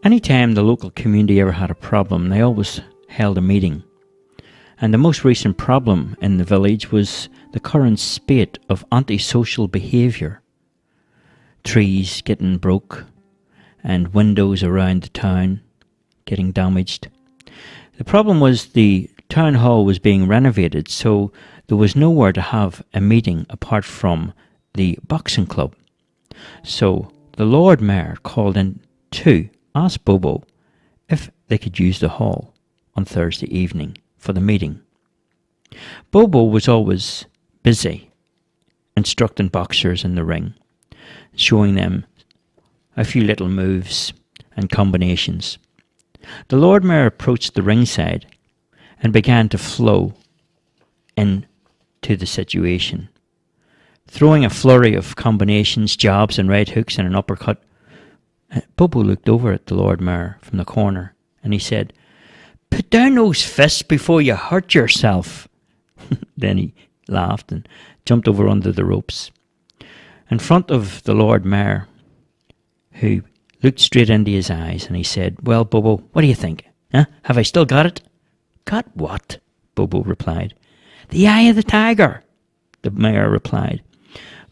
Anytime the local community ever had a problem, they always held a meeting. And the most recent problem in the village was the current spate of antisocial behaviour. Trees getting broke and windows around the town getting damaged. The problem was the town hall was being renovated, so there was nowhere to have a meeting apart from the boxing club. So the Lord Mayor called in to ask Bobo if they could use the hall on Thursday evening for the meeting. Bobo was always busy instructing boxers in the ring, showing them a few little moves and combinations. The Lord Mayor approached the ringside and began to flow into the situation, throwing a flurry of combinations, jabs and right hooks and an uppercut. Bobo looked over at the Lord Mayor from the corner and he said, "Put down those fists before you hurt yourself." Then he laughed and jumped over under the ropes. In front of the Lord Mayor, who looked straight into his eyes, and he said, "Well, Bobo, what do you think? Huh? Have I still got it?" "Got what?" Bobo replied. "The eye of the tiger," the mayor replied.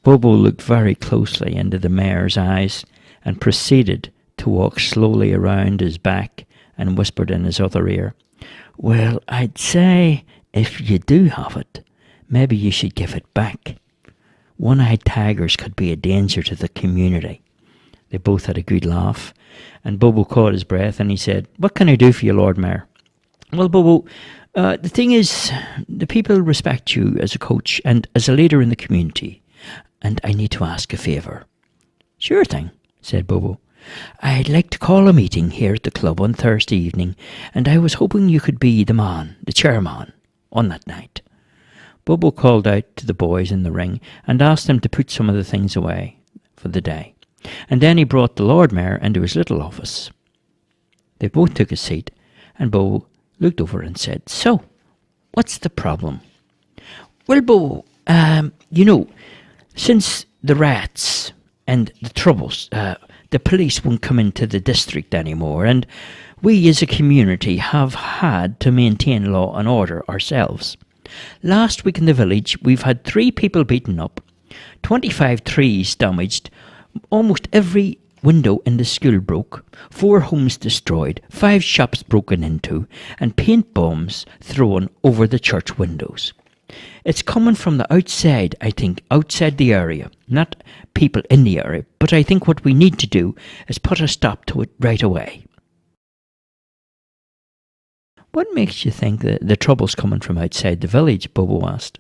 Bobo looked very closely into the mayor's eyes and proceeded to walk slowly around his back and whispered in his other ear, "Well, I'd say if you do have it, maybe you should give it back. One-eyed tigers could be a danger to the community." They both had a good laugh, and Bobo caught his breath and he said, "What can I do for you, Lord Mayor?" "Well, Bobo, the thing is, the people respect you as a coach and as a leader in the community, and I need to ask a favour." "Sure thing," said Bobo. "I'd like to call a meeting here at the club on Thursday evening, and I was hoping you could be the chairman, on that night." Bobo called out to the boys in the ring and asked them to put some of the things away for the day. And then he brought the Lord Mayor into his little office. They both took a seat, and Bobo looked over and said, "So, what's the problem?" "Well, Bobo, since the rats and the troubles, the police won't come into the district anymore, and we as a community have had to maintain law and order ourselves. Last week in the village, we've had 3 people beaten up, 25 trees damaged, almost every window in the school broke, 4 homes destroyed, 5 shops broken into, and paint bombs thrown over the church windows. It's coming from the outside, I think, outside the area, not people in the area, but I think what we need to do is put a stop to it right away." "What makes you think that the trouble's coming from outside the village?" Bobo asked.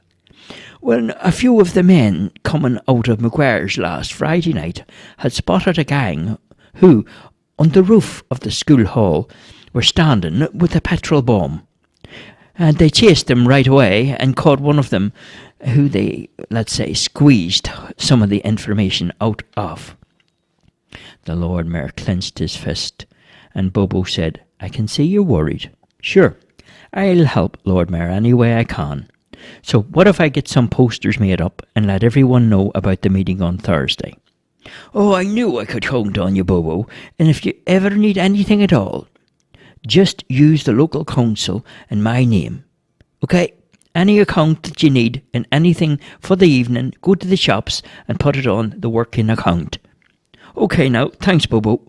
"Well, a few of the men coming out of McGuire's last Friday night had spotted a gang who, on the roof of the school hall, were standing with a petrol bomb. And they chased them right away and caught one of them who they, let's say, squeezed some of the information out of." The Lord Mayor clenched his fist, and Bobo said, "I can see you're worried. Sure, I'll help, Lord Mayor, any way I can. So what if I get some posters made up and let everyone know about the meeting on Thursday?" "Oh, I knew I could count on you, Bobo, and if you ever need anything at all, just use the local council and my name. Okay? Any account that you need and anything for the evening, go to the shops and put it on the working account." "Okay now, thanks, Bobo."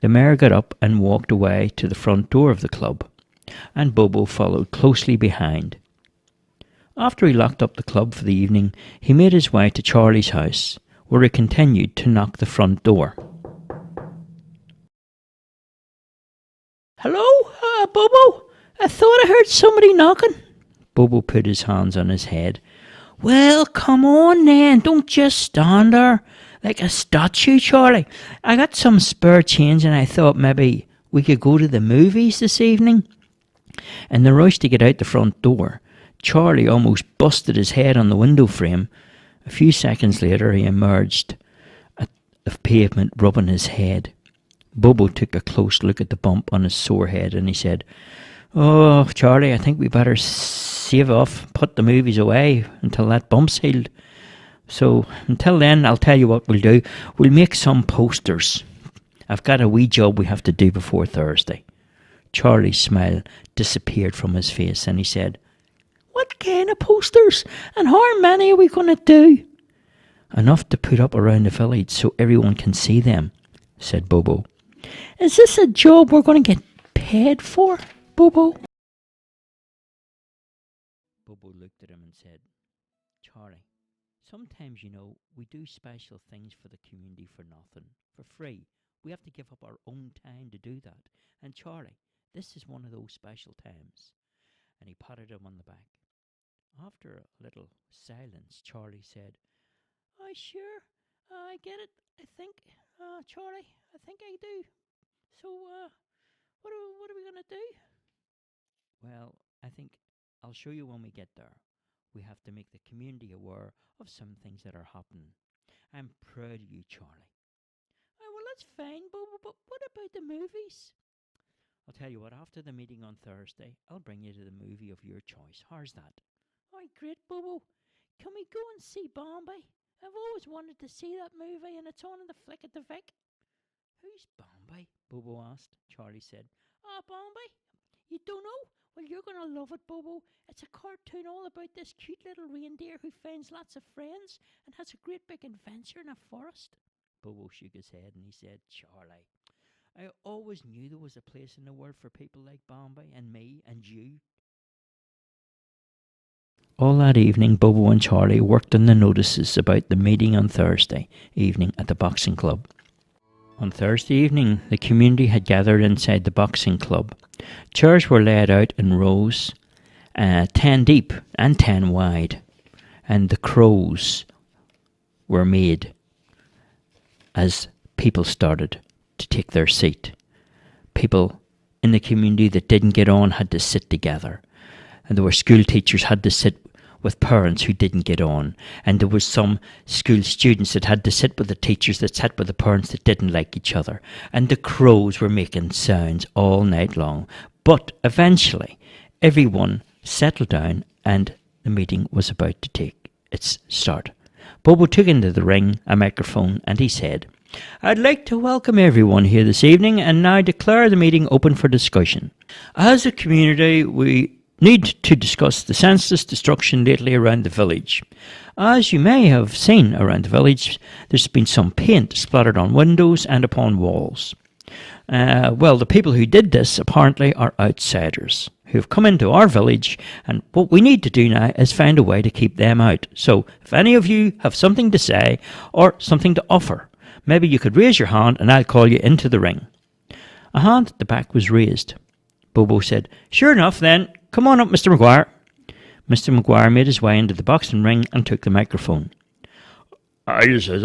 The mayor got up and walked away to the front door of the club, and Bobo followed closely behind. After he locked up the club for the evening, he made his way to Charlie's house, where he continued to knock the front door. "Hello, Bobo? I thought I heard somebody knocking." Bobo put his hands on his head. "Well, come on then, don't just stand there like a statue, Charlie. I got some spare change and I thought maybe we could go to the movies this evening." In the rush to get out the front door, Charlie almost busted his head on the window frame. A few seconds later he emerged at the pavement rubbing his head. Bobo took a close look at the bump on his sore head and he said, "Oh, Charlie, I think we better save off, put the movies away until that bump's healed. So until then, I'll tell you what we'll do. We'll make some posters I've got a wee job we have to do before Thursday." Charlie's smile disappeared from his face and he said, "What kind of posters? And how many are we going to do?" "Enough to put up around the village so everyone can see them," said Bobo. "Is this a job we're going to get paid for, Bobo?" Bobo looked at him and said, "Charlie, sometimes, we do special things for the community for nothing, for free. We have to give up our own time to do that. And Charlie, this is one of those special times." And he patted him on the back. After a little silence, Charlie said, Sure, I get it. I think, Charlie, I think I do. So, what are we going to do?" "Well, I think I'll show you when we get there. We have to make the community aware of some things that are happening. I'm proud of you, Charlie." "Oh, well, that's fine, Bobo, but what about the movies?" "I'll tell you what, after the meeting on Thursday, I'll bring you to the movie of your choice. How's that?" "Oh, great, Bobo. Can we go and see Bombay? I've always wanted to see that movie, and it's on in the flick at the Vic." "Who's Bombay?" Bobo asked. Charlie said, Bombay? You don't know? Well, you're going to love it, Bobo. It's a cartoon all about this cute little reindeer who finds lots of friends and has a great big adventure in a forest." Bobo shook his head and he said, "Charlie, I always knew there was a place in the world for people like Bombay and me and you." All that evening, Bobo and Charlie worked on the notices about the meeting on Thursday evening at the boxing club. On Thursday evening, the community had gathered inside the boxing club. Chairs were laid out in rows, 10 deep and 10 wide, and the crows were made as people started to take their seat. People in the community that didn't get on had to sit together, and there were school teachers had to sit with parents who didn't get on, and there was some school students that had to sit with the teachers that sat with the parents that didn't like each other, and the crows were making sounds all night long. But eventually everyone settled down and the meeting was about to take its start. Bobo took into the ring a microphone and he said, "I'd like to welcome everyone here this evening and now declare the meeting open for discussion. As a community, we need to discuss the senseless destruction lately around the village. As you may have seen around the village, there's been some paint splattered on windows and upon walls. The people who did this apparently are outsiders who have come into our village, and what we need to do now is find a way to keep them out. So if any of you have something to say or something to offer, maybe you could raise your hand and I'll call you into the ring." A hand at the back was raised. Bobo said, "Sure enough then, come on up, Mr. McGuire." Mr. McGuire made his way into the boxing ring and took the microphone. "I says,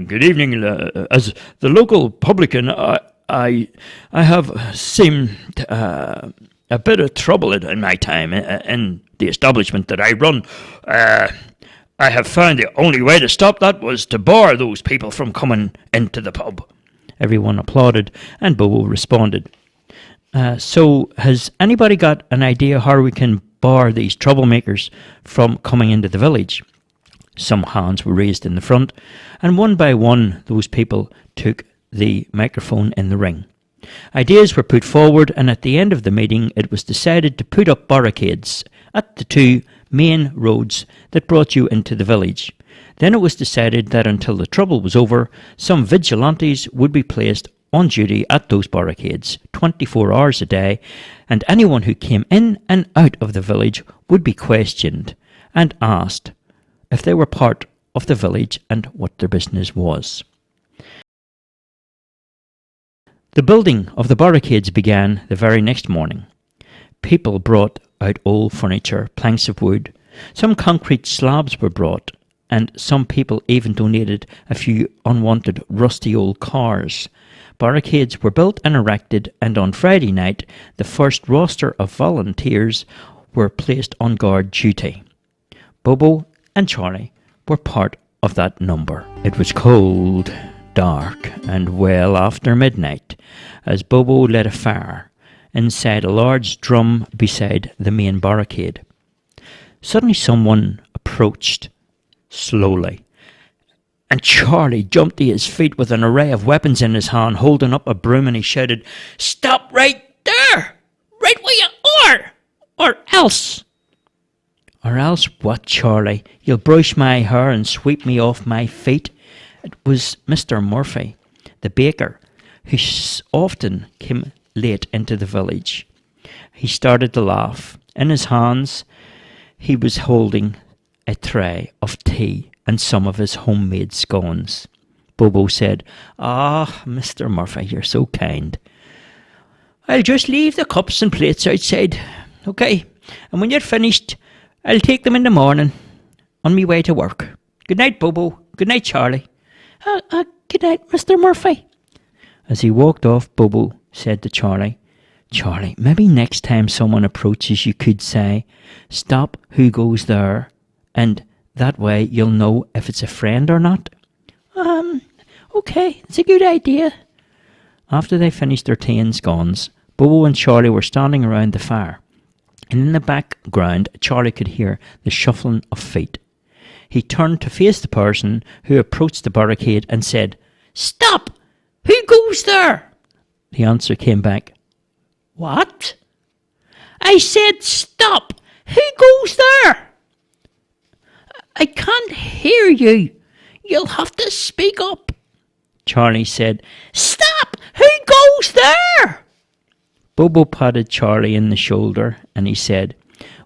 good evening. As the local publican, I have seen a bit of trouble in my time in the establishment that I run. I have found the only way to stop that was to bar those people from coming into the pub." Everyone applauded and Bobo responded, "So has anybody got an idea how we can bar these troublemakers from coming into the village?" Some hands were raised in the front, and one by one those people took the microphone in the ring. Ideas were put forward, and at the end of the meeting it was decided to put up barricades at the two main roads that brought you into the village. Then it was decided that until the trouble was over, some vigilantes would be placed on duty at those barricades 24 hours a day, and anyone who came in and out of the village would be questioned and asked if they were part of the village and what their business was. The building of the barricades began the very next morning. People brought out old furniture, planks of wood. Some concrete slabs were brought, and some people even donated a few unwanted rusty old cars. Barricades were built and erected, and on Friday night the first roster of volunteers were placed on guard duty. Bobo and Charlie were part of that number. It was cold, dark, and well after midnight as Bobo lit a fire inside a large drum beside the main barricade. Suddenly someone approached slowly, And Charlie jumped to his feet with an array of weapons in his hand, holding up a broom, and he shouted, "Stop right there! Right where you are! Or else!" "Or else what, Charlie? You'll brush my hair and sweep me off my feet." It was Mr. Murphy, the baker, who often came late into the village. He started to laugh. In his hands, he was holding a tray of tea and some of his homemade scones. Bobo said, "Ah, Mr. Murphy, you're so kind. I'll just leave the cups and plates outside, okay? And when you're finished, I'll take them in the morning on me way to work. Good night, Bobo. Good night, Charlie." Good night, Mr. Murphy." As he walked off, Bobo said to Charlie, "Charlie, maybe next time someone approaches you could say, 'Stop, who goes there?' And that way you'll know if it's a friend or not." Okay, it's a good idea." After they finished their tea and scones, Bobo and Charlie were standing around the fire, and in the background Charlie could hear the shuffling of feet. He turned to face the person who approached the barricade and said, "Stop! Who goes there?" The answer came back, "What?" "I said stop! Who goes there?" "I can't hear you. You'll have to speak up." Charlie said, "Stop! Who goes there?" Bobo patted Charlie in the shoulder and he said,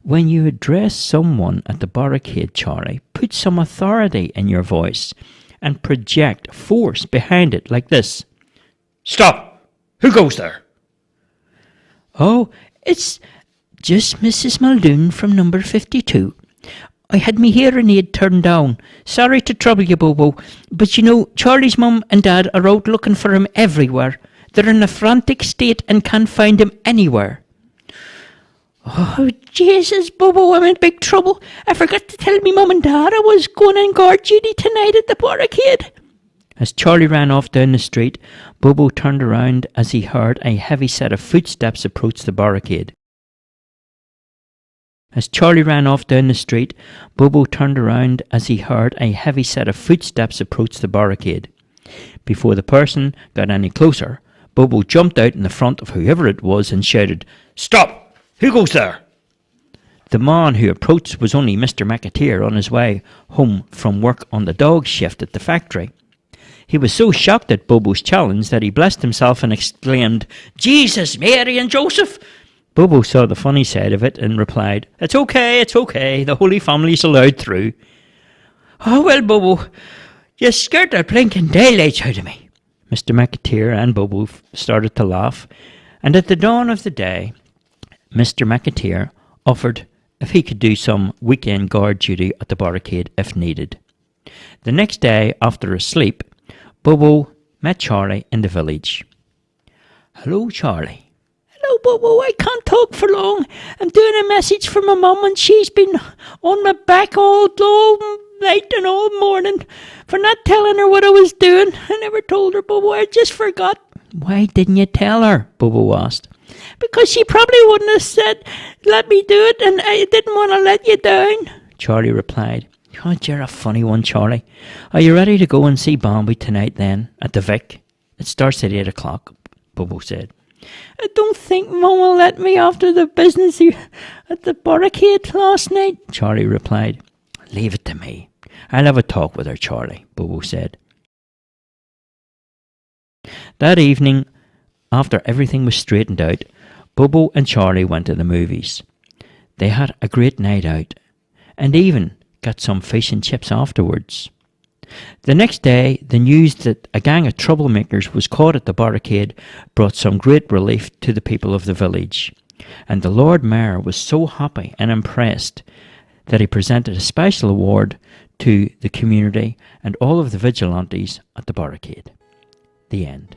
"When you address someone at the barricade, Charlie, put some authority in your voice and project force behind it like this. 'Stop! Who goes there?'" "Oh, it's just Mrs. Muldoon from number 52. I had me hearing aid turned down. Sorry to trouble you, Bobo, but you know, Charlie's mum and dad are out looking for him everywhere. They're in a frantic state and can't find him anywhere." "Oh, Jesus, Bobo, I'm in big trouble. I forgot to tell me mum and dad I was going on guard duty tonight at the barricade." As Charlie ran off down the street, Bobo turned around as he heard a heavy set of footsteps approach the barricade. As Charlie ran off down the street, Bobo turned around as he heard a heavy set of footsteps approach the barricade. Before the person got any closer, Bobo jumped out in the front of whoever it was and shouted, "Stop! Who goes there?" The man who approached was only Mr. McAteer on his way home from work on the dog shift at the factory. He was so shocked at Bobo's challenge that he blessed himself and exclaimed, "Jesus, Mary and Joseph!" Bobo saw the funny side of it and replied, "It's okay, the Holy Family's allowed through." "Oh, well, Bobo, you scared the blinking daylights out of me." Mr. McAteer and Bobo started to laugh, and at the dawn of the day, Mr. McAteer offered if he could do some weekend guard duty at the barricade if needed. The next day, after a sleep, Bobo met Charlie in the village. "Hello, Charlie." "Hello, Bobo, I can't talk for long. I'm doing a message for my mum and she's been on my back all night and all morning for not telling her what I was doing. I never told her, Bobo, I just forgot." "Why didn't you tell her?" Bobo asked. "Because she probably wouldn't have said, 'Let me do it,' and I didn't want to let you down," Charlie replied. "God, you're a funny one, Charlie. Are you ready to go and see Bambi tonight then, at the Vic? It starts at 8 o'clock, Bobo said. "I don't think Mum will let me after the business at the barricade last night," Charlie replied. "Leave it to me. I'll have a talk with her, Charlie," Bobo said. That evening, after everything was straightened out, Bobo and Charlie went to the movies. They had a great night out, and even got some fish and chips afterwards. The next day, the news that a gang of troublemakers was caught at the barricade brought some great relief to the people of the village, and the Lord Mayor was so happy and impressed that he presented a special award to the community and all of the vigilantes at the barricade. The end.